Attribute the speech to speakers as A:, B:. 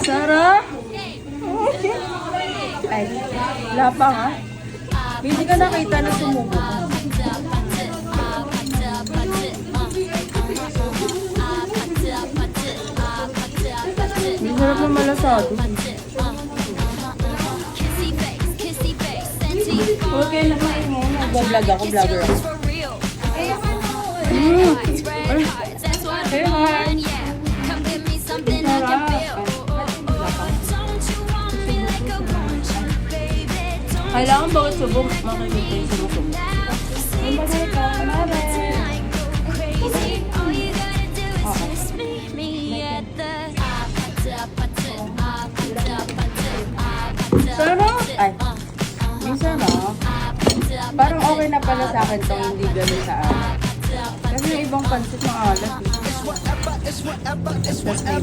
A: Sarah? Ay, wala pa nga. Hindi ka nakita na sumubo. Hindi sarap na malasado. Okay na kayo mo. Nag-vlog ako, vlogger ako. Hey, hi! Kailangan bawat subok makikita yung subok-subok. Ay, bagay ka. Sarap! Ay, yung sarap. Parang okay na pala sa akin itong hindi gano'n sa akin. Kasi yung ibang pansit maalat.